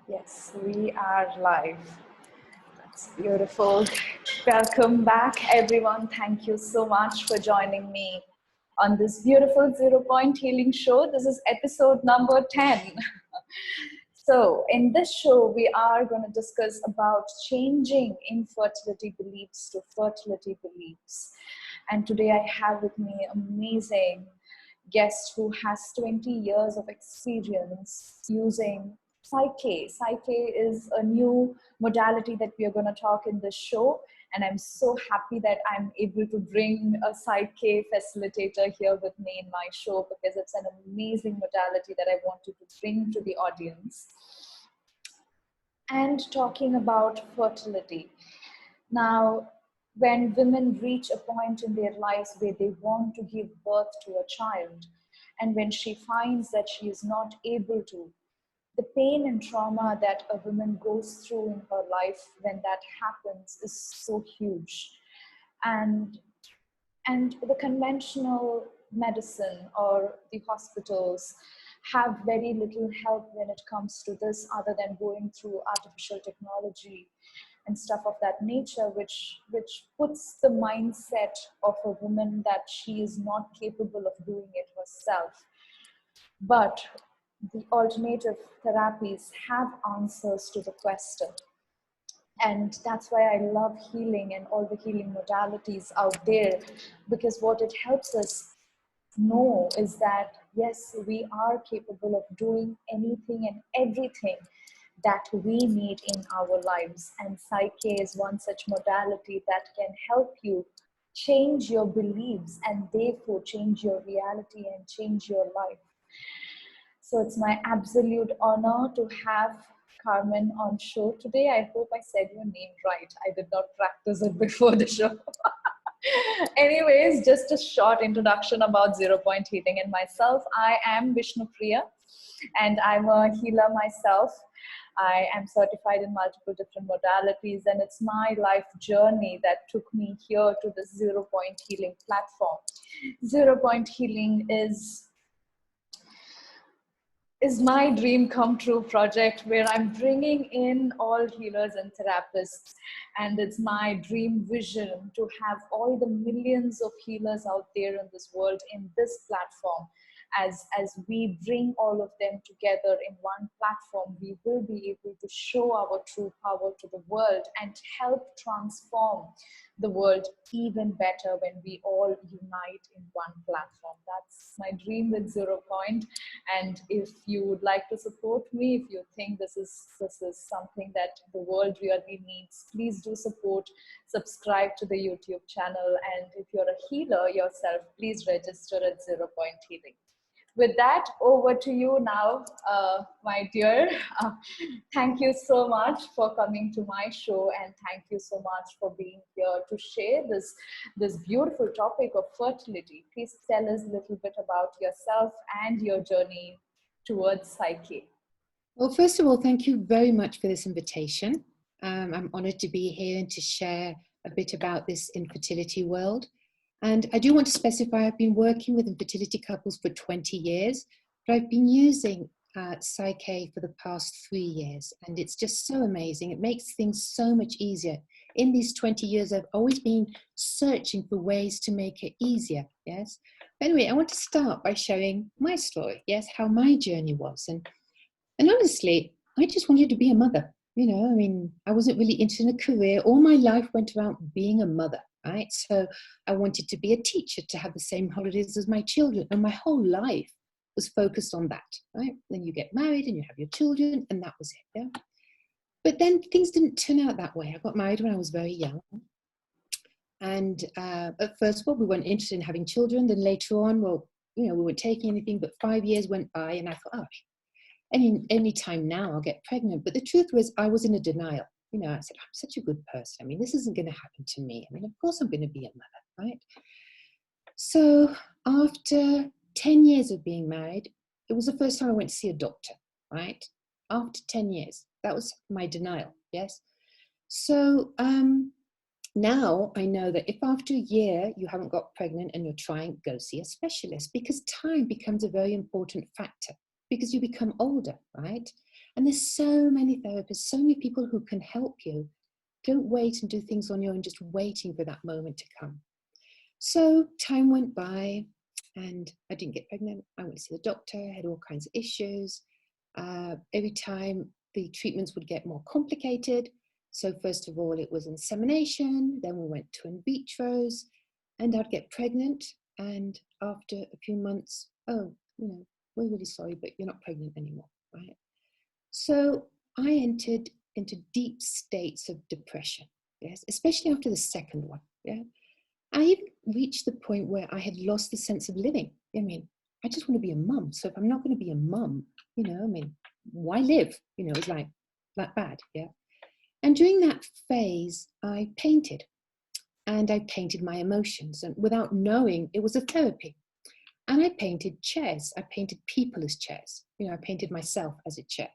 Yes, we are live. That's beautiful. Welcome back, everyone. Thank you so much for joining me on this beautiful Zero Point Healing Show. This is episode number 10. So, in this show, we are going to discuss about changing infertility beliefs to fertility beliefs. And today I have with me an amazing guest who has 20 years of experience using PSYCH-K. PSYCH-K is a new modality that we are going to talk in this show. And I'm so happy that I'm able to bring a PSYCH-K facilitator here with me in my show, because it's an amazing modality that I wanted to bring to the audience. And talking about fertility. Now, when women reach a point in their lives where they want to give birth to a child, and when she finds that she is not able to, the pain and trauma that a woman goes through in her life when that happens is so huge. And the conventional medicine or the hospitals have very little help when it comes to this, other than going through artificial technology and stuff of that nature, which puts the mindset of a woman that she is not capable of doing it herself. But the alternative therapies have answers to the question. And that's why I love healing and all the healing modalities out there, because what it helps us know is that, yes, we are capable of doing anything and everything that we need in our lives. And PSYCH-K is one such modality that can help you change your beliefs and therefore change your reality and change your life. So it's my absolute honor to have Carmen on show today. I hope I said your name right. I did not practice it before the show. Anyways, just a short introduction about Zero Point Healing and myself. I am Vishnupriya, and I'm a healer myself. I am certified in multiple different modalities, and it's my life journey that took me here to the Zero Point Healing platform. Zero Point Healing is my dream come true project, where I'm bringing in all healers and therapists. And it's my dream vision to have all the millions of healers out there in this world in this platform. As we bring all of them together in one platform, we will be able to show our true power to the world and help transform the world even better when we all unite in one platform. That's my dream with Zero Point. And if you would like to support me, if you think this is something that the world really needs, please do support, subscribe to the YouTube channel. And if you're a healer yourself, please register at Zero Point Healing. With that, over to you now, my dear. Thank you so much for coming to my show, and thank you so much for being here to share this beautiful topic of fertility. Please tell us a little bit about yourself and your journey towards PSYCH-K. Well, first of all, thank you very much for this invitation. I'm honored to be here and to share a bit about this infertility world. And I do want to specify, I've been working with infertility couples for 20 years, but I've been using PSYCH-K for the past 3 years. And it's just so amazing. It makes things so much easier. In these 20 years, I've always been searching for ways to make it easier, yes? But anyway, I want to start by sharing my story, yes, how my journey was. And honestly, I just wanted to be a mother. You know, I mean, I wasn't really interested in a career. All my life went around being a mother. Right? So I wanted to be a teacher, to have the same holidays as my children. And my whole life was focused on that, right? Then you get married and you have your children, and that was it. Yeah? But then things didn't turn out that way. I got married when I was very young. And at first, well, we weren't interested in having children. Then later on, well, you know, we weren't taking anything, but 5 years went by and I thought, oh, any time now I'll get pregnant. But the truth was, I was in a denial. You know, I said, I'm such a good person. I mean, this isn't going to happen to me. I mean, of course I'm going to be a mother, right? So after 10 years of being married, it was the first time I went to see a doctor, right? After 10 years, that was my denial, yes? So now I know that if after a year you haven't got pregnant and you're trying, go see a specialist, because time becomes a very important factor. because you become older, right? And there's so many therapists, so many people who can help you. Don't wait and do things on your own, just waiting for that moment to come. So time went by and I didn't get pregnant. I went to see the doctor, had all kinds of issues. Every time the treatments would get more complicated. So first of all, it was insemination. Then we went to in vitros and I'd get pregnant. And after a few months, oh, we're really sorry, but you're not pregnant anymore, right? So I entered into deep states of depression, yes, especially after the second one, yeah. I even reached the point where I had lost the sense of living. I mean, I just want to be a mum. So if I'm not going to be a mum, why live? It's like that bad, yeah. And during that phase, I painted. And I painted my emotions. And without knowing, it was a therapy. And I painted chairs. I painted people as chairs. I painted myself as a chair.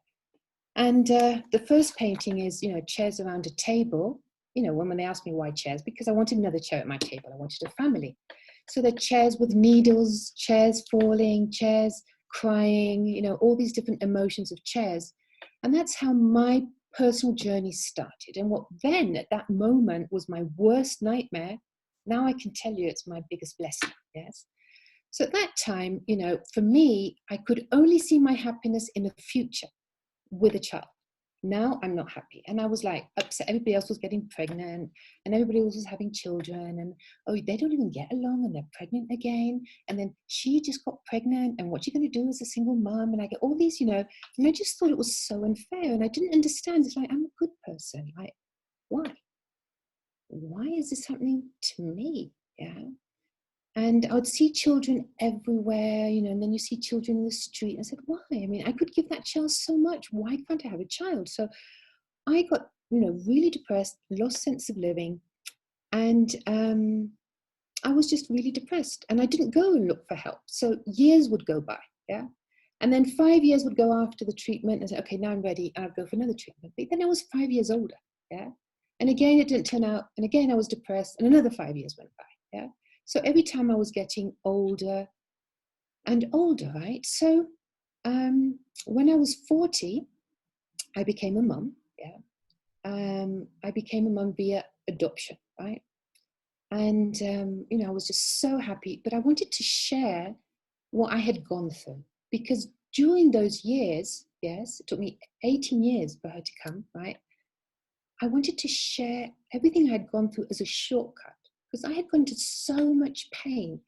And the first painting is, chairs around a table. When they asked me why chairs, because I wanted another chair at my table. I wanted a family. So the chairs with needles, chairs falling, chairs crying, all these different emotions of chairs. And that's how my personal journey started. And what then at that moment was my worst nightmare, now I can tell you it's my biggest blessing, yes? So at that time, for me, I could only see my happiness in the future with a child. Now I'm not happy. And I was like upset. Everybody else was getting pregnant and everybody else was having children. And, oh, they don't even get along and they're pregnant again. And then she just got pregnant. And what's she going to do as a single mom? And I get all these, and I just thought it was so unfair. And I didn't understand. It's like, I'm a good person. Like, why? Why is this happening to me? Yeah. And I would see children everywhere, and then you see children in the street. I said, why? I mean, I could give that child so much. Why can't I have a child? So I got, really depressed, lost sense of living. And I was just really depressed. And I didn't go and look for help. So years would go by, yeah? And then 5 years would go after the treatment. And I said, okay, now I'm ready. And I'd go for another treatment. But then I was 5 years older, yeah? And again, it didn't turn out. And again, I was depressed. And another 5 years went by, yeah? So every time I was getting older and older, right? So when I was 40, I became a mum, yeah. I became a mum via adoption, right? And, I was just so happy, but I wanted to share what I had gone through because during those years, yes, it took me 18 years for her to come, right? I wanted to share everything I had gone through as a shortcut because I had gone to so much pain,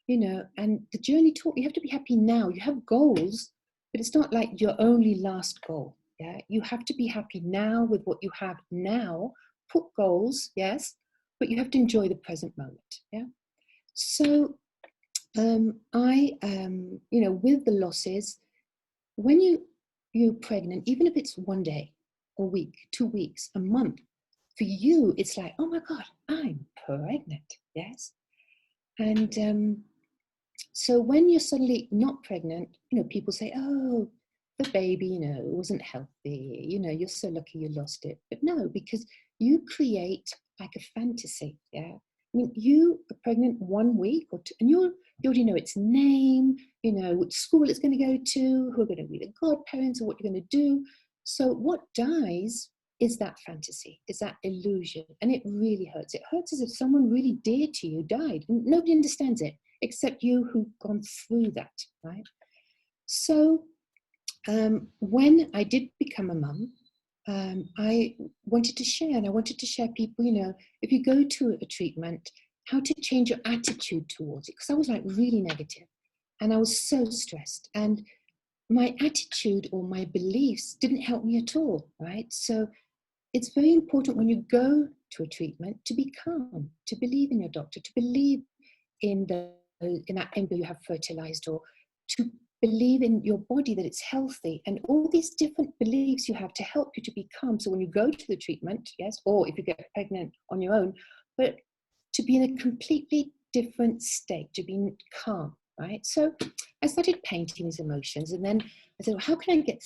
and the journey taught me you have to be happy now. You have goals, but it's not like your only last goal. Yeah, you have to be happy now with what you have now. Put goals, yes, but you have to enjoy the present moment. Yeah. So with the losses, when you're pregnant, even if it's one day, a week, 2 weeks, a month, for you, it's like, oh my God, I'm pregnant, yes? And so when you're suddenly not pregnant, people say, oh, the baby, it wasn't healthy, you're so lucky you lost it. But no, because you create like a fantasy, yeah? I mean, you are pregnant 1 week or two, and you already know its name, which school it's going to go to, who are going to be the godparents, or what you're going to do. So what dies is that fantasy, is that illusion. And it really hurts. It hurts as if someone really dear to you died. And nobody understands it except you who've gone through that, right? So when I did become a mum, I wanted to share, and I wanted to share people, if you go to a treatment, how to change your attitude towards it. Because I was like really negative and I was so stressed. And my attitude or my beliefs didn't help me at all, right? So it's very important when you go to a treatment to be calm, to believe in your doctor, to believe in that embryo you have fertilized, or to believe in your body that it's healthy, and all these different beliefs you have to help you to be calm. So when you go to the treatment, yes, or if you get pregnant on your own, but to be in a completely different state, to be calm, right? So I started painting these emotions, and then I said, well, how can I get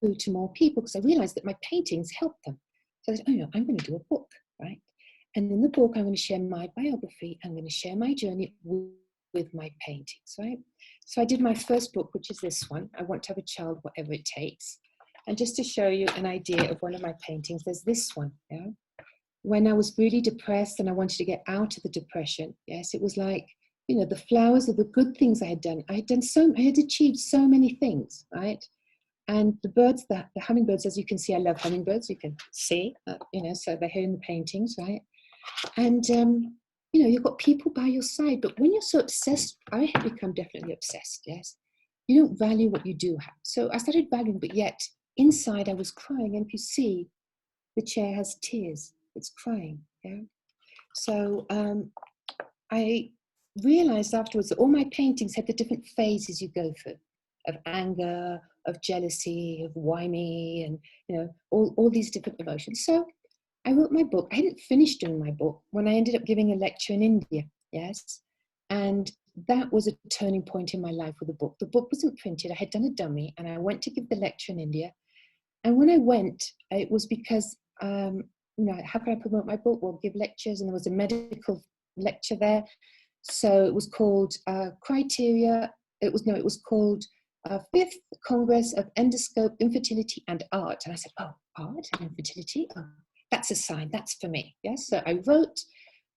through to more people? Because I realized that my paintings helped them. So I said, I'm going to do a book, right? And in the book, I'm going to share my biography. I'm going to share my journey with with my paintings, right? So I did my first book, which is this one, I Want to Have a Child, Whatever It Takes. And just to show you an idea of one of my paintings, there's this one, yeah? When I was really depressed and I wanted to get out of the depression, yes, it was like, you know, the flowers of the good things I had done. I had achieved so many things, right? And the birds, the hummingbirds, as you can see, I love hummingbirds, you can see, you know, so they're here in the paintings, right? And, you know, you've got people by your side, but when you're so obsessed, I had become definitely obsessed, yes? You don't value what you do have. So I started valuing, but yet inside I was crying. And if you see, the chair has tears, it's crying, yeah? So I realized afterwards that all my paintings had the different phases you go through, of anger, of jealousy, of why me, and, you know, all these different emotions. So I wrote my book. I hadn't finished doing my book when I ended up giving a lecture in India, yes? And that was a turning point in my life with the book. The book wasn't printed. I had done a dummy, and I went to give the lecture in India. And when I went, it was because, you know, how can I promote my book? Well, give lectures, and there was a medical lecture there. So it was called Criteria. It was called Fifth Congress of Endoscope, Infertility and Art. And I said, oh, art and infertility? Oh, that's a sign, that's for me. Yes, so I wrote,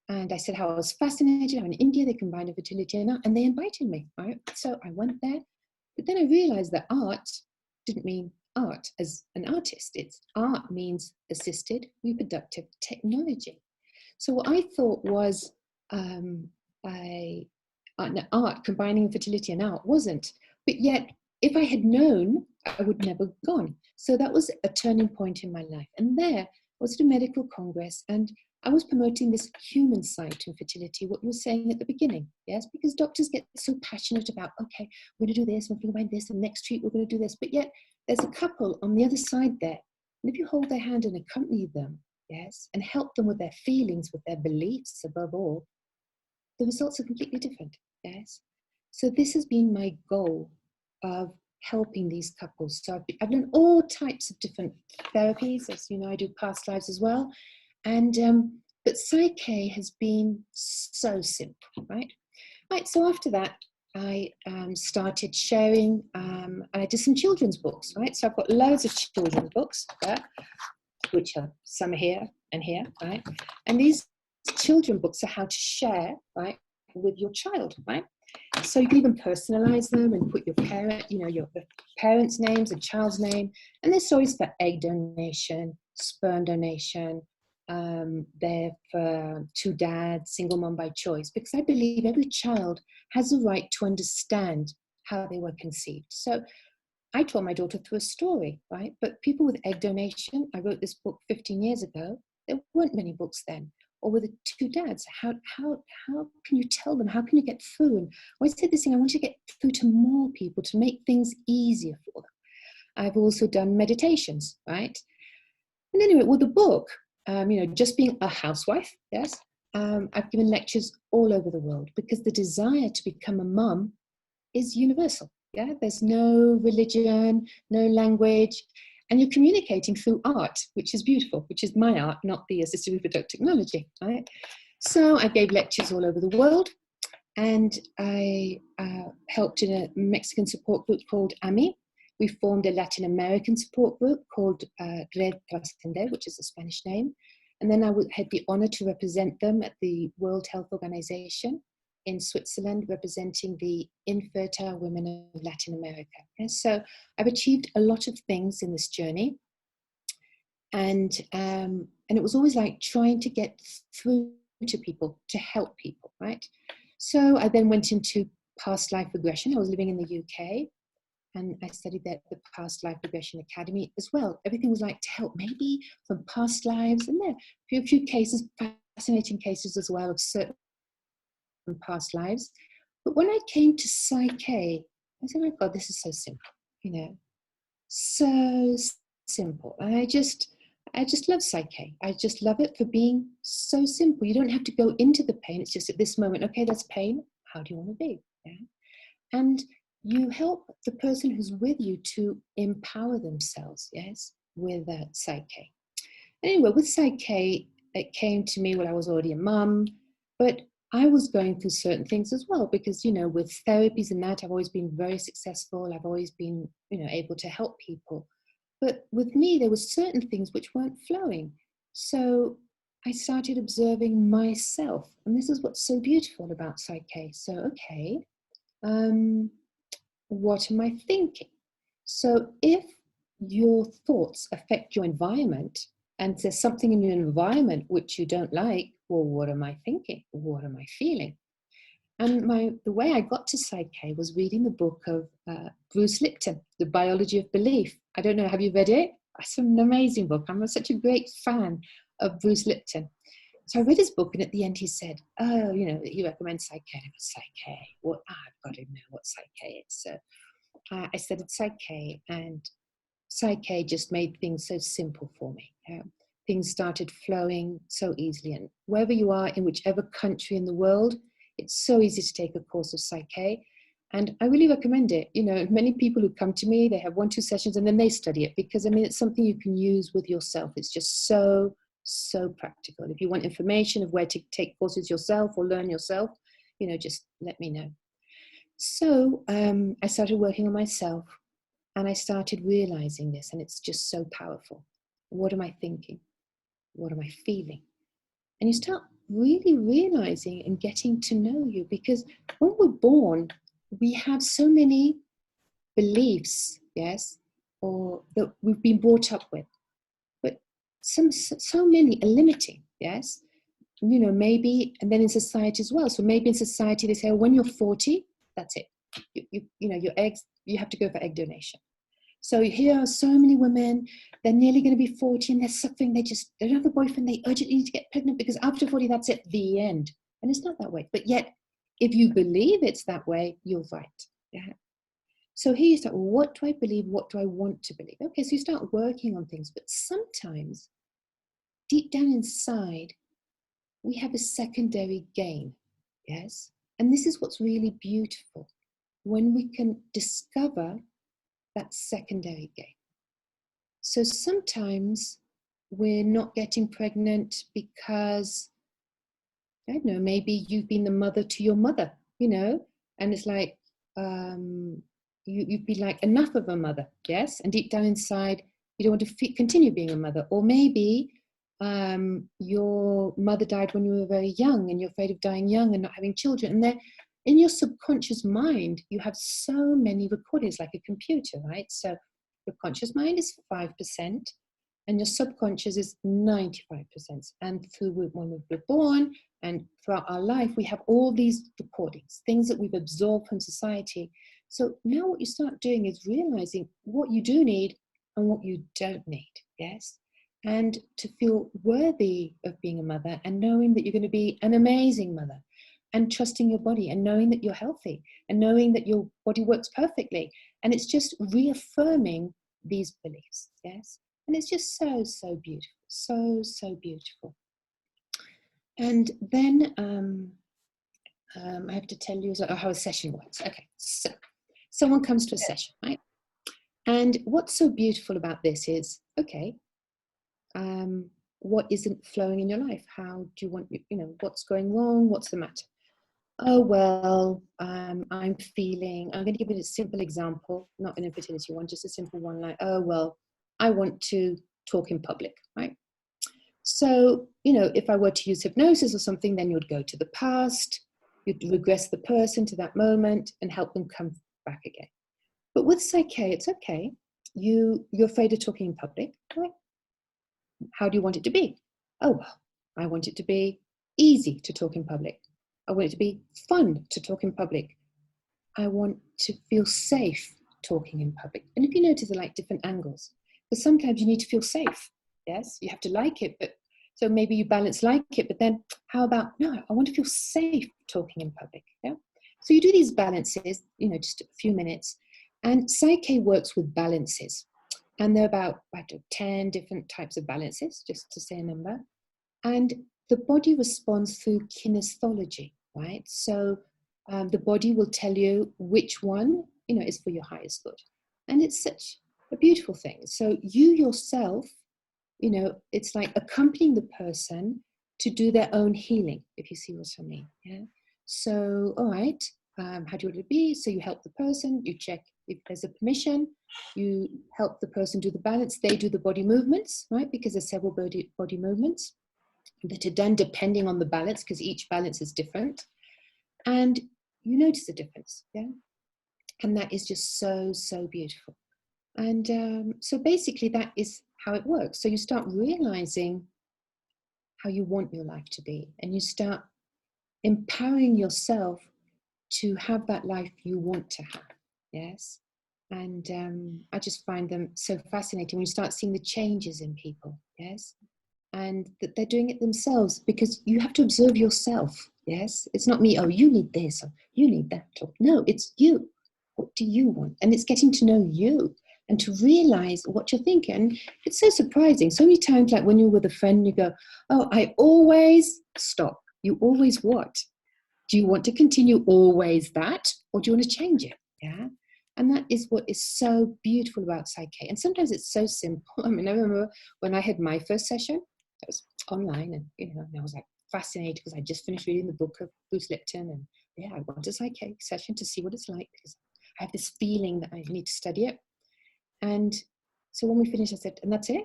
and I said how I was fascinated. I'm in India, they combine infertility and art, and they invited me, right? So I went there, but then I realized that art didn't mean art as an artist. It's art means assisted reproductive technology. So what I thought was art, combining infertility and art, wasn't. But yet, if I had known, I would never have gone. So that was a turning point in my life. And there I was at a medical congress, and I was promoting this human side to infertility, what you were saying at the beginning, yes? Because doctors get so passionate about, okay, we're going to do this, we're going to combine this, and next treat we're going to do this. But yet, there's a couple on the other side there. And if you hold their hand and accompany them, yes, and help them with their feelings, with their beliefs above all, the results are completely different, yes? So this has been my goal of helping these couples. So I've done all types of different therapies. As you know, I do past lives as well. And, but PSYCH-K has been so simple, right? Right, so after that, I started sharing, and I did some children's books, right? So I've got loads of children's books, which are some are here and here, right? And these children books are how to share, right, with your child, right? So you can even personalize them and put your parent, you know, the parents' names and child's name. And there's stories for egg donation, sperm donation. They're for two dads, single mom by choice, because I believe every child has the right to understand how they were conceived. So I told my daughter through a story, right? But people with egg donation, I wrote this book 15 years ago. There weren't many books then. Or with the two dads, how can you tell them? How can you get through? And I always said this thing, I want to get through to more people to make things easier for them. I've also done meditations, right? And anyway, with the book, you know, just being a housewife, yes, I've given lectures all over the world because the desire to become a mum is universal. Yeah, there's no religion, no language, and you're communicating through art, which is beautiful, which is my art, not the assisted reproductive technology, right? So I gave lectures all over the world, and I helped in a Mexican support group called AMI. We formed a Latin American support group called Red Trascender, which is a Spanish name. And then I had the honor to represent them at the World Health Organization in Switzerland, representing the infertile women of Latin America. And so I've achieved a lot of things in this journey. And it was always like trying to get through to people, to help people, right? So I then went into past life regression. I was living in the UK, and I studied that at the Past Life Regression Academy as well. Everything was like to help, maybe from past lives, and there are a few cases, fascinating cases as well of certain past lives. But when I came to PSYCH-K, I said, oh my God, this is so simple, you know, so simple. And I just love PSYCH-K. I just love it for being so simple. You don't have to go into the pain. It's just at this moment, okay, that's pain. How do you want to be? Yeah? And you help the person who's with you to empower themselves, yes, with PSYCH-K. Anyway, with PSYCH-K, it came to me when I was already a mum, but I was going through certain things as well, because, you know, with therapies and that, I've always been very successful. I've always been, you know, able to help people. But with me, there were certain things which weren't flowing. So I started observing myself. And this is what's so beautiful about PSYCH-K. So, okay, what am I thinking? So if your thoughts affect your environment, and there's something in your environment which you don't like, well, what am I thinking? What am I feeling? And the way I got to PSYCH-K was reading the book of Bruce Lipton, The Biology of Belief. I don't know, have you read it? It's an amazing book. I'm such a great fan of Bruce Lipton. So I read his book, and at the end he said, oh, you know, he recommends PSYCH-K. And I go, PSYCH-K? Well, I've got to know what PSYCH-K is. So I studied PSYCH-K, and PSYCH-K just made things so simple for me. Things started flowing so easily. And wherever you are, in whichever country in the world, it's so easy to take a course of PSYCH-K. And I really recommend it. You know, many people who come to me, they have 1-2 sessions and then they study it, because, I mean, it's something you can use with yourself. It's just so, so practical. If you want information of where to take courses yourself or learn yourself, you know, just let me know. So I started working on myself, and I started realizing this, and it's just so powerful. What am I thinking? What am I feeling? And you start really realizing and getting to know you, because when we're born, we have so many beliefs, yes, or that we've been brought up with, but so many are limiting, yes. You know, maybe, and then in society as well. So maybe in society they say, oh, when you're 40, that's it. You know, your eggs, you have to go for egg donation. So here are so many women, they're nearly going to be 40 and they're suffering. They don't have a boyfriend. They urgently need to get pregnant because after 40, that's it, the end. And it's not that way. But yet, if you believe it's that way, you're right. Yeah. So here you start, well, what do I believe? What do I want to believe? Okay, so you start working on things. But sometimes, deep down inside, we have a secondary gain. Yes. And this is what's really beautiful, when we can discover that secondary gain. So sometimes we're not getting pregnant because, I don't know, maybe you've been the mother to your mother, you know, and it's like, you'd be like enough of a mother, yes? And deep down inside, you don't want to continue being a mother. Or maybe your mother died when you were very young and you're afraid of dying young and not having children. And then in your subconscious mind, you have so many recordings, like a computer, right? So your conscious mind is 5%, and your subconscious is 95%. And through when we're born and throughout our life, we have all these recordings, things that we've absorbed from society. So now what you start doing is realizing what you do need and what you don't need, yes? And to feel worthy of being a mother, and knowing that you're going to be an amazing mother, and trusting your body, and knowing that you're healthy, and knowing that your body works perfectly. And it's just reaffirming these beliefs, yes? And it's just so, so beautiful, so, so beautiful. And then I have to tell you how a session works. Okay, so someone comes to a session, right? And what's so beautiful about this is, okay, what isn't flowing in your life? How do you want, you know, what's going wrong? What's the matter? Oh, well, I'm going to give you a simple example, not an infertility one, just a simple one, like, oh, well, I want to talk in public, right? So, you know, if I were to use hypnosis or something, then you would go to the past, you'd regress the person to that moment and help them come back again. But with PSYCH-K, it's okay. You're afraid of talking in public, right? How do you want it to be? Oh, well, I want it to be easy to talk in public. I want it to be fun to talk in public. I want to feel safe talking in public. And if you notice, they're like different angles. Because sometimes you need to feel safe. Yes, you have to like it, but so maybe you balance like it, but then how about, no, I want to feel safe talking in public. Yeah. So you do these balances, you know, just a few minutes. And PSYCH-K works with balances. And there are about 10 different types of balances, just to say a number. And the body responds through kinesiology, right? So the body will tell you which one, you know, is for your highest good. And it's such a beautiful thing. So you yourself, you know, it's like accompanying the person to do their own healing, if you see what I mean. Yeah. So, all right, how do you want it to be? So you help the person, you check if there's a permission, you help the person do the balance, they do the body movements, right? Because there's several body movements that are done depending on the balance, because each balance is different. And you notice the difference, yeah? And that is just so, so beautiful. And so basically that is how it works. So you start realizing how you want your life to be, and you start empowering yourself to have that life you want to have. Yes. And I just find them so fascinating when you start seeing the changes in people. Yes. And that they're doing it themselves, because you have to observe yourself. Yes. It's not me, oh, you need this or you need that. Or, no, it's you. What do you want? And it's getting to know you and to realize what you're thinking. It's so surprising. So many times, like when you're with a friend, you go, oh, I always stop. You always what? Do you want to continue always that, or do you want to change it? Yeah. And that is what is so beautiful about PSYCH-K. And sometimes it's so simple. I mean, I remember when I had my first session, it was online, and and I was like fascinated because I just finished reading the book of Bruce Lipton, and yeah, I want a PSYCH-K session to see what it's like, because I have this feeling that I need to study it. And so when we finished, I said, and that's it?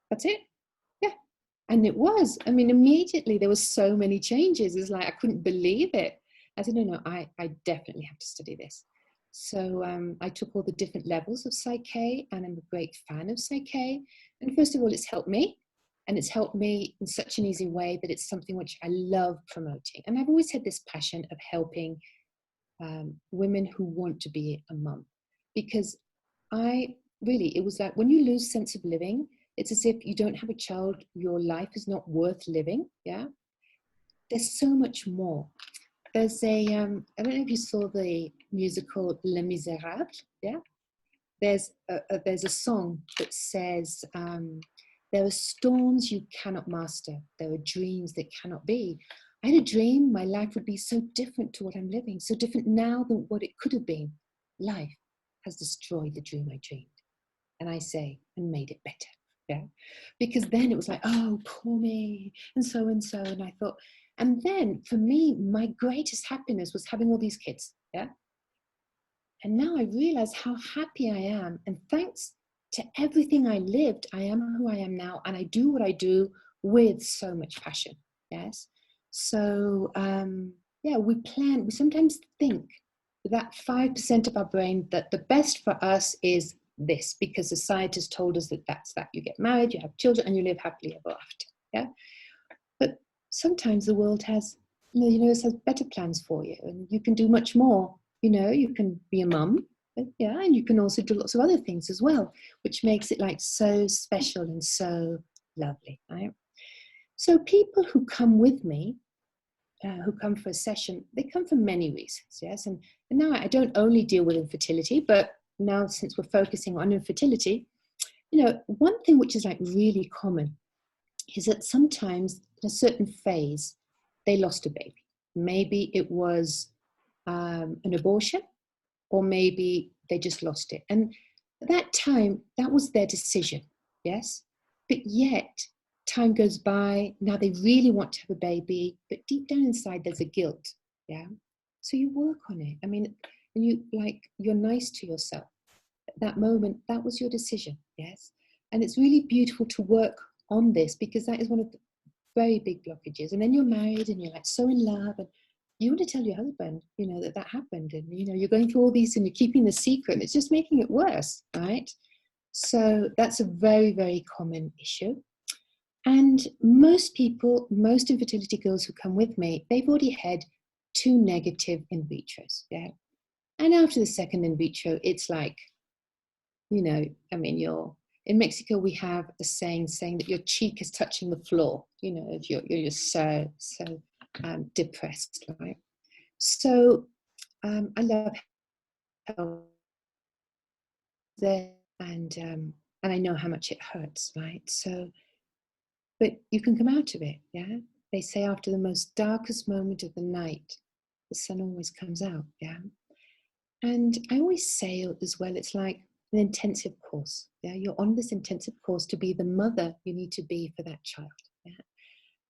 That's it? Yeah. And it was. I mean, immediately there were so many changes. It's like I couldn't believe it. I said, no, I definitely have to study this. So I took all the different levels of PSYCH-K, and I'm a great fan of PSYCH-K. And first of all, it's helped me. And it's helped me in such an easy way that it's something which I love promoting. And I've always had this passion of helping women who want to be a mum. Because it was like when you lose sense of living, it's as if you don't have a child, your life is not worth living. Yeah. There's so much more. There's I don't know if you saw the musical Les Miserables. Yeah. There's a song that says, there are storms you cannot master. There are dreams that cannot be. I had a dream my life would be so different to what I'm living, so different now than what it could have been. Life has destroyed the dream I dreamed. And I say, and made it better. Yeah. Because then it was like, oh, poor me, and so. And I thought, and then for me, my greatest happiness was having all these kids. Yeah. And now I realize how happy I am. And thanks to everything I lived, I am who I am now. And I do what I do with so much passion. Yes. So, we sometimes think that 5% of our brain that the best for us is this, because society has told us that that's that. You get married, you have children, and you live happily ever after. Yeah. But sometimes the world has, it has better plans for you, and you can do much more. You can be a mum, yeah, and you can also do lots of other things as well, which makes it like so special and so lovely, right? So people who come with me, who come for a session, they come for many reasons, yes? And now I don't only deal with infertility, but now since we're focusing on infertility, one thing which is like really common is that sometimes in a certain phase, they lost a baby. Maybe it was an abortion, or maybe they just lost it. And at that time, that was their decision, yes? But yet, time goes by, now they really want to have a baby, but deep down inside, there's a guilt, yeah? So you work on it. I mean, you're nice to yourself. At that moment, that was your decision, yes? And it's really beautiful to work on this, because that is one of the very big blockages. And then you're married and you're like so in love, and you want to tell your husband, that happened, and you're going through all these and you're keeping the secret, and it's just making it worse, right? So that's a very, very common issue. And most infertility girls who come with me, they've already had 2 negative in vitros, yeah? And after the second in vitro, it's like, in Mexico, we have a saying that your cheek is touching the floor, if you're so depressed, right? So I love how there, and I know how much it hurts, right? So, but you can come out of it, yeah? They say after the most darkest moment of the night, the sun always comes out, yeah? And I always say as well, it's like an intensive course. Yeah, you're on this intensive course to be the mother you need to be for that child. Yeah?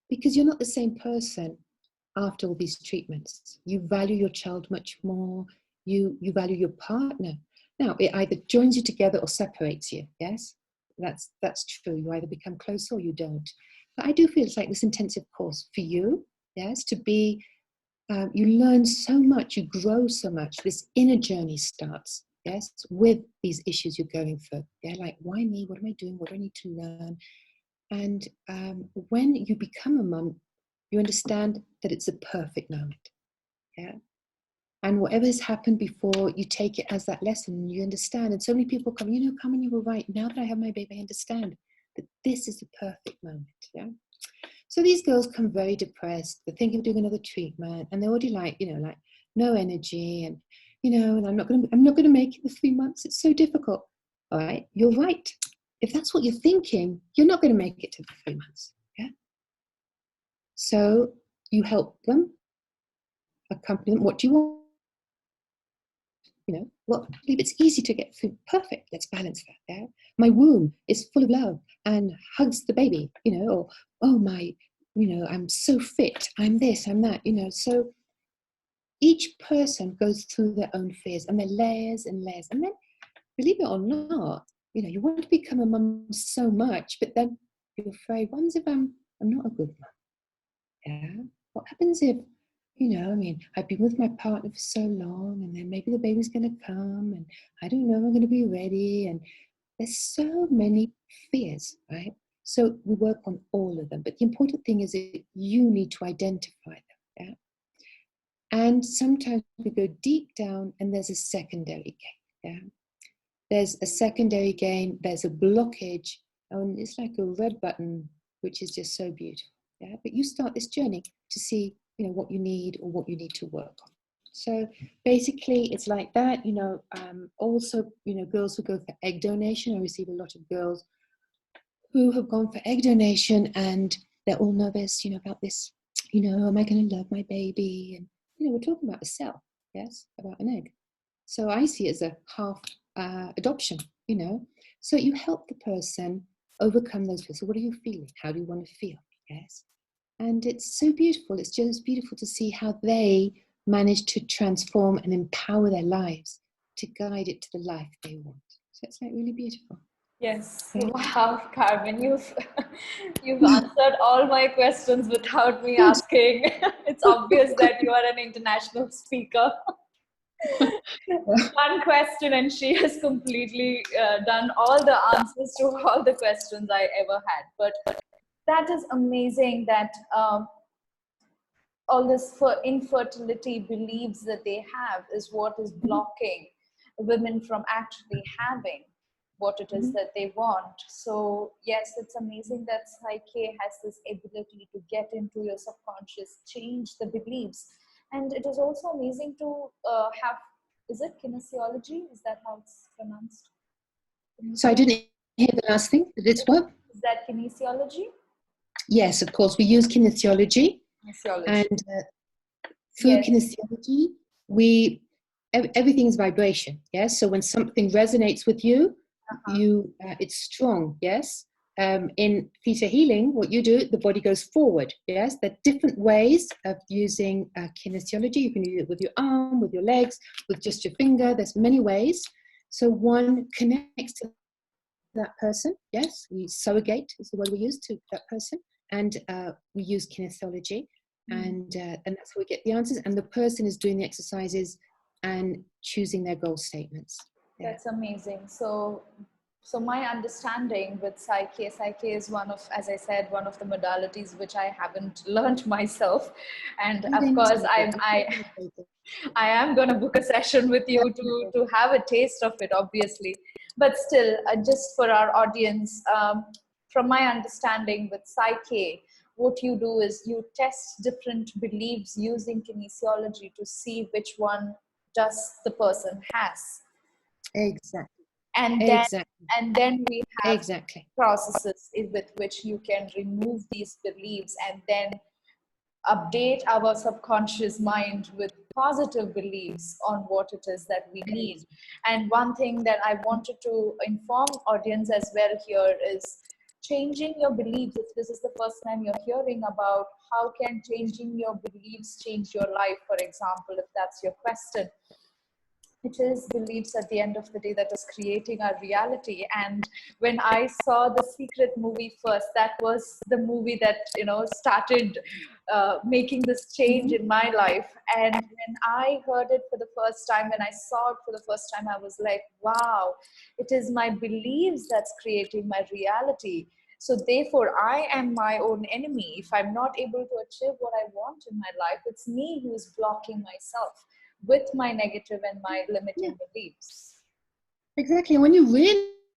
because you're not the same person after all these treatments. You value your child much more. You value your partner. Now, it either joins you together or separates you. Yes, that's true. You either become closer or you don't. But I do feel it's like this intensive course for you. Yes, to be. You learn so much. You grow so much. This inner journey starts. Yes, with these issues you're going through. Yeah, like why me? What am I doing? What do I need to learn? And when you become a mum, you understand that it's a perfect moment. Yeah. And whatever has happened before, you take it as that lesson and you understand. And so many people come, you know, Carmen, you were right. Now that I have my baby, I understand that this is the perfect moment. Yeah. So these girls come very depressed. They're thinking of doing another treatment, and they're already like, you know, like no energy, and you know, and I'm not going to make it the 3 months. It's so difficult. All right, you're right. If that's what you're thinking, you're not going to make it to the 3 months. Yeah. So you help them, accompany them. What do you want? You know, well, I believe it's easy to get through. Perfect. Let's balance that. Yeah. My womb is full of love and hugs the baby. You know, or oh my, you know, I'm so fit. I'm this. I'm that. You know, so each person goes through their own fears, and they're layers and layers. And then, believe it or not, you know, you want to become a mum so much, but then you're afraid. What happens if I'm not a good mum? Yeah. What happens if, you know, I mean, I've been with my partner for so long, and then maybe the baby's going to come, and I don't know if I'm going to be ready. And there's so many fears, right? So we work on all of them. But the important thing is that you need to identify them. Yeah. And sometimes we go deep down, and there's a secondary gain. Yeah. There's a secondary gain. There's a blockage, and it's like a red button, which is just so beautiful. Yeah. But you start this journey to see, you know, what you need or what you need to work on. So basically, it's like that. You know, also, you know, girls who go for egg donation. I receive a lot of girls who have gone for egg donation, and they're all nervous, you know, about this. You know, am I going to love my baby? And you know, we're talking about a cell, yes, about an egg. So I see it as a half adoption, you know. So you help the person overcome those fears. So what are you feeling? How do you want to feel? Yes. And it's so beautiful. It's just beautiful to see how they manage to transform and empower their lives to guide it to the life they want. So it's like really beautiful. Yes. Yeah. Wow, Carmen, you've answered all my questions without me Good. asking. It's obvious that you are an international speaker. One question, and she has completely done all the answers to all the questions I ever had. But that is amazing that all this for infertility beliefs that they have is what is blocking women from actually having what it is that they want. So yes, it's amazing that PSYCH-K has this ability to get into your subconscious, change the beliefs. And it is also amazing to have, is it kinesiology? Is that how it's pronounced? So I didn't hear the last thing, but it's what? Is that kinesiology? Yes, of course. We use kinesiology. Kinesiology. And through Yes. kinesiology, everything is vibration. Yes. So when something resonates with you, it's strong. Yes. In theta healing, what you do, the body goes forward. Yes. There are different ways of using kinesiology. You can use it with your arm, with your legs, with just your finger. There's many ways. So one connects to that person. Yes. We surrogate is the word we use to that person, and we use kinesiology. And that's how we get the answers. And the person is doing the exercises and choosing their goal statements. Yeah. That's amazing. So my understanding with PSYCH-K is one of, as I said, one of the modalities which I haven't learned myself. And of course, I am going to book a session with you to have a taste of it, obviously. But still, just for our audience, from my understanding with PSYCH-K, what you do is you test different beliefs using kinesiology to see which one does the person has. Exactly. And then we have exactly processes with which you can remove these beliefs and then update our subconscious mind with positive beliefs on what it is that we need. And one thing that I wanted to inform audience as well here is changing your beliefs, if this is the first time you're hearing about how can changing your beliefs change your life, for example, if that's your question, it is beliefs at the end of the day that is creating our reality. And when I saw the Secret movie first, that was the movie that, you know, started making this change in my life. And when I heard it for the first time, when I saw it for the first time, I was like, wow, it is my beliefs that's creating my reality. So therefore, I am my own enemy. If I'm not able to achieve what I want in my life, it's me who is blocking myself with my negative and my limiting beliefs. Exactly. And when you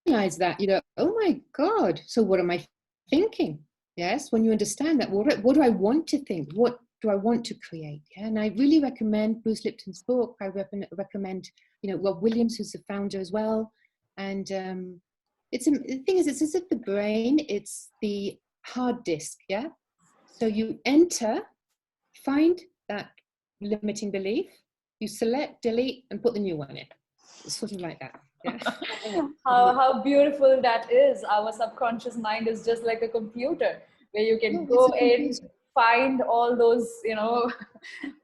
realize that, you go, oh my God, so what am I thinking? Yes. When you understand that, what do I want to think? What do I want to create? Yeah. And I really recommend Bruce Lipton's book. I recommend, you know, Rob Williams, who's the founder as well. And the thing is, it's as if the brain, it's the hard disk. Yeah. So you enter, find that limiting belief, you select, delete, and put the new one in. It's sort of like that. Yeah. How beautiful that is. Our subconscious mind is just like a computer where you can go in, find all those, you know,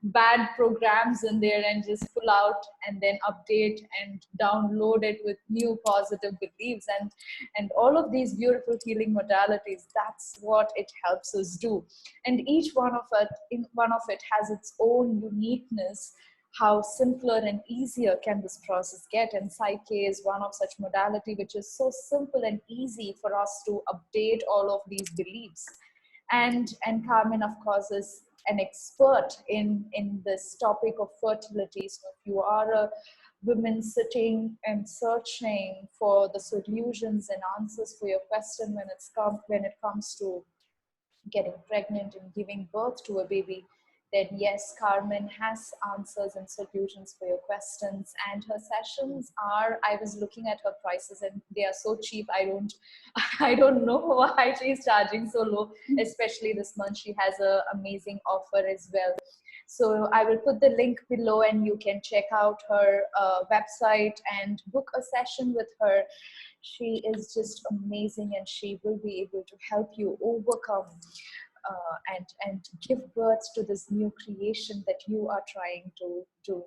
bad programs in there and just pull out and then update and download it with new positive beliefs, and all of these beautiful healing modalities. That's what it helps us do. And each one of it has its own uniqueness. How simpler and easier can this process get? And PSYCH-K is one of such modality which is so simple and easy for us to update all of these beliefs. And Carmen, of course, is an expert in this topic of fertility. So if you are a woman sitting and searching for the solutions and answers for your question when it comes to getting pregnant and giving birth to a baby, then yes, Carmen has answers and solutions for your questions. And her sessions are, I was looking at her prices and they are so cheap. I don't know why she's charging so low, especially this month. She has an amazing offer as well. So I will put the link below and you can check out her website and book a session with her. She is just amazing and she will be able to help you overcome and give birth to this new creation that you are trying to do.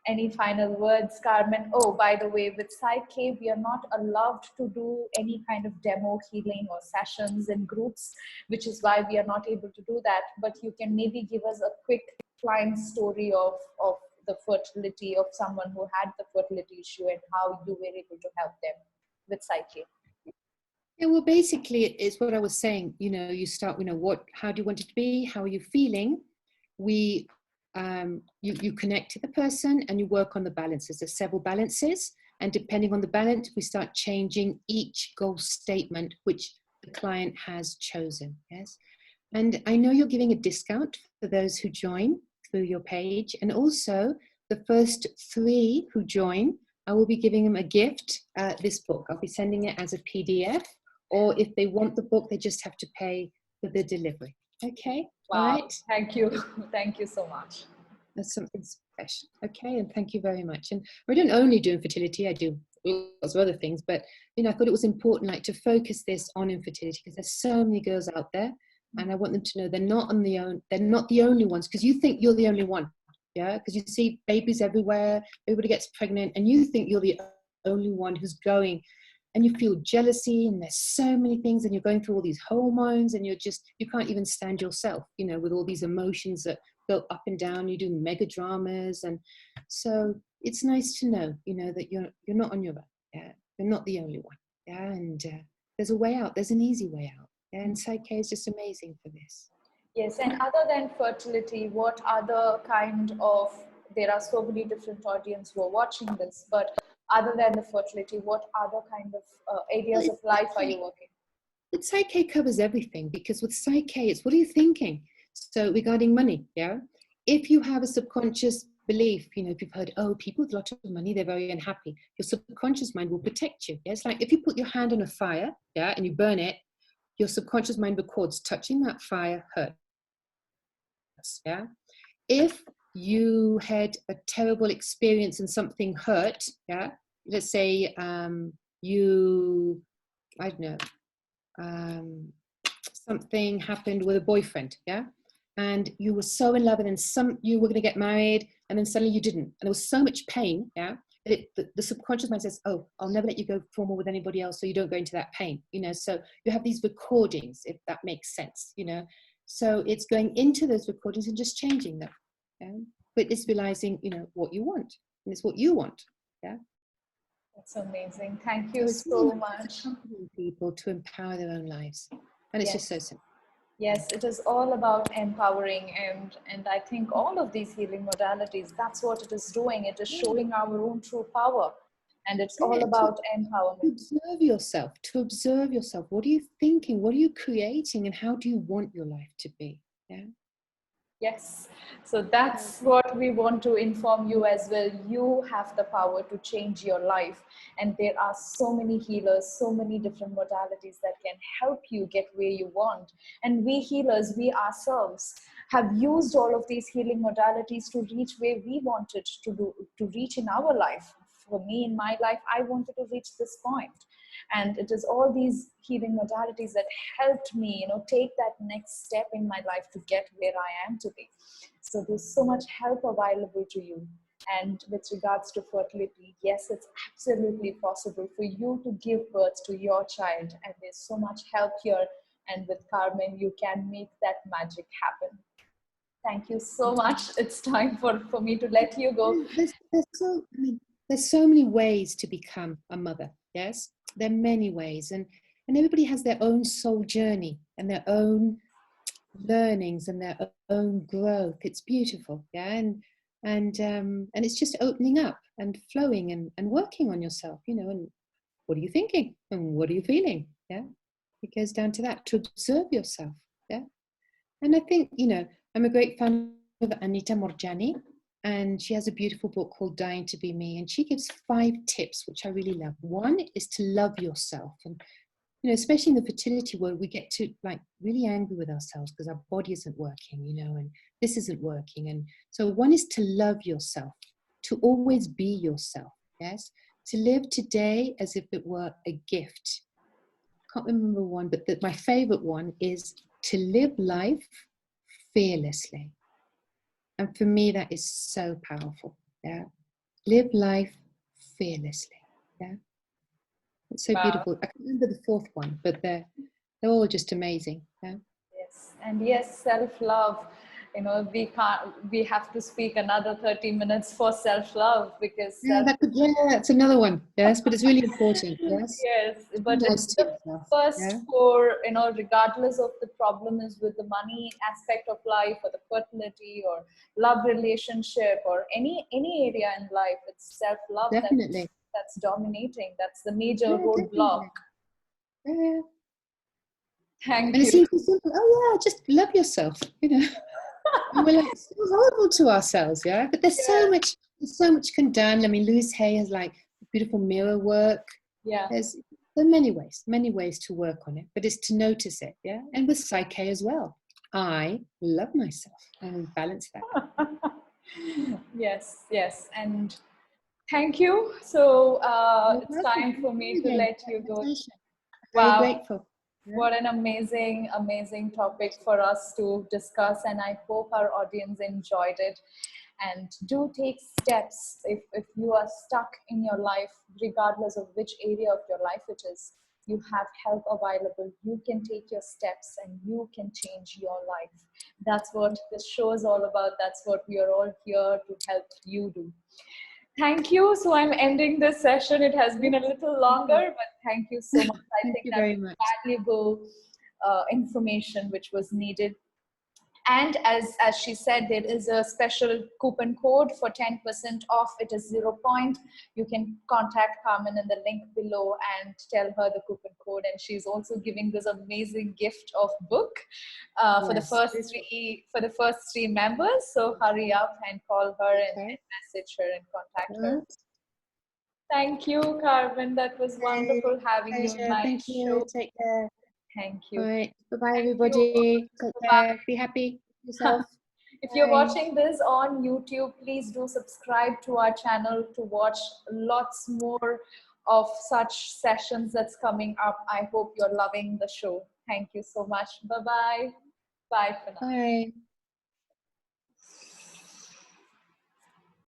Any final words, Carmen? Oh, by the way, with PSYCH-K, we are not allowed to do any kind of demo healing or sessions in groups, which is why we are not able to do that. But you can maybe give us a quick client story of the fertility of someone who had the fertility issue and how you were able to help them with PSYCH-K. Yeah, well, basically, it's what I was saying. You know, you start, you know, how do you want it to be? How are you feeling? You connect to the person and you work on the balances. There's several balances. And depending on the balance, we start changing each goal statement, which the client has chosen. Yes. And I know you're giving a discount for those who join through your page. And also the first 3 who join, I will be giving them a gift, this book. I'll be sending it as a PDF. Or if they want the book, they just have to pay for the delivery. Okay? Wow. All right? Thank you. Thank you so much. That's something special. Okay, and thank you very much. And I don't only do infertility, I do lots of other things, but you know, I thought it was important like to focus this on infertility because there's so many girls out there and I want them to know they're not the only ones, because you think you're the only one. Yeah, because you see babies everywhere, everybody gets pregnant and you think you're the only one who's going. And you feel jealousy and there's so many things and you're going through all these hormones and you can't even stand yourself, you know, with all these emotions that go up and down. You do mega dramas. And so it's nice to know, you know, that you're not on your own. Yeah, you're not the only one. Yeah, and there's a way out. There's an easy way out. Yeah, and PSYCH-K is just amazing for this. Yes, and other than fertility, what other kind of, there are so many different audience who are watching this, but other than the fertility, what other kind of areas of life are you working? But PSYCH-K covers everything, because with PSYCH-K, it's what are you thinking? So regarding money, yeah? If you have a subconscious belief, you know, if you've heard, oh, people with a lot of money, they're very unhappy, your subconscious mind will protect you. Yeah? It's like if you put your hand on a fire, yeah, and you burn it, your subconscious mind records touching that fire hurts, yeah? If you had a terrible experience and something hurt, yeah, let's say I don't know, something happened with a boyfriend, yeah, and you were so in love, and then you were going to get married, and then suddenly you didn't, and there was so much pain, yeah, that the subconscious mind says, oh, I'll never let you go formal with anybody else, so you don't go into that pain, you know. So you have these recordings, if that makes sense, you know. So it's going into those recordings and just changing them, yeah? But it's realizing, you know, what you want, and it's what you want, yeah. That's amazing. Thank So you it's really so nice much. accompanying people to empower their own lives, and it's just so Yes. simple. Yes, it is all about empowering, and I think all of these healing modalities, that's what it is doing. It is Yeah. showing our own true power, and it's all Yeah, to about empowerment. observe yourself, what are you thinking, what are you creating, and how do you want your life to be, yeah. Yes, so that's what we want to inform you as well. You have the power to change your life, and there are so many healers, so many different modalities that can help you get where you want. And we healers, we ourselves have used all of these healing modalities to reach where we wanted to reach in our life. For me, in my life, I wanted to reach this point, and it is all these healing modalities that helped me, you know, take that next step in my life to get where I am today. So there's so much help available to you. And with regards to fertility, yes, it's absolutely possible for you to give birth to your child, and there's so much help here. And with Carmen, you can make that magic happen. Thank you so much. It's time for me to let you go. There's so many ways to become a mother, yes, there are many ways, and everybody has their own soul journey and their own learnings and their own growth. It's beautiful, yeah, and it's just opening up and flowing and working on yourself, you know. And what are you thinking and what are you feeling, yeah, it goes down to that, to observe yourself, yeah. And I think, you know, I'm a great fan of Anita Morjani, and she has a beautiful book called Dying to Be Me, and she gives 5 tips which I really love. One is to love yourself, and you know, especially in the fertility world, we get to like really angry with ourselves because our body isn't working, you know, and this isn't working. And so one is to love yourself, to always be yourself, yes, to live today as if it were a gift. Can't remember one, but my favorite one is to live life fearlessly. And for me, that is so powerful, yeah. Live life fearlessly, yeah. It's so Wow. beautiful. I can't remember the 4th one, but they're all just amazing, yeah. Yes, and yes, self-love. You know, we have to speak another 30 minutes for self-love, because Yeah, that's another one. Yes, but it's really important. Yes, yes, be but nice it's to the yourself. first Yeah, for, you know, regardless of the problem is with the money aspect of life, or the fertility or love relationship, or any area in life, it's self-love definitely. that's dominating. That's the major Yeah, roadblock. definitely. Yeah, and Thank it you. seems so simple. Oh yeah, just love yourself. You know, and we're like so horrible to ourselves. Yeah, but Yes. there's so much can done. I mean, Louise Hay has like beautiful mirror work. Yeah. There are many ways to work on it, but it's to notice it. Yeah, and with PSYCH-K as well. I love myself, and we balance that. Yes, yes. And thank you. So You're it's welcome. time Thank for me you to again let for you the go. invitation. Very Wow. grateful. Yeah. What an amazing, amazing topic for us to discuss. And I hope our audience enjoyed it. And do take steps if you are stuck in your life, regardless of which area of your life it is. You have help available. You can take your steps and you can change your life. That's what this show is all about. That's what we are all here to help you do. Thank you. So I'm ending this session. It has been a little longer, but thank you so much. I Thank think you that very was much. valuable information which was needed. And as she said, there is a special coupon code for 10% off. It is 0 point. You can contact Carmen in the link below and tell her the coupon code. And she's also giving this amazing gift of book for the Yes. first 3 members. So hurry up and call her Okay. and message her and contact All her. right. Thank you, Carmen. That was Okay. wonderful having you in Pleasure. my Thank you. show. Take care. Thank All you. right. Bye-bye, Thank you. everybody. Take care. Be happy with yourself. If you're Bye. watching this on YouTube, please do subscribe to our channel to watch lots more of such sessions that's coming up. I hope you're loving the show. Thank you so much. Bye-bye. Bye for now. Bye.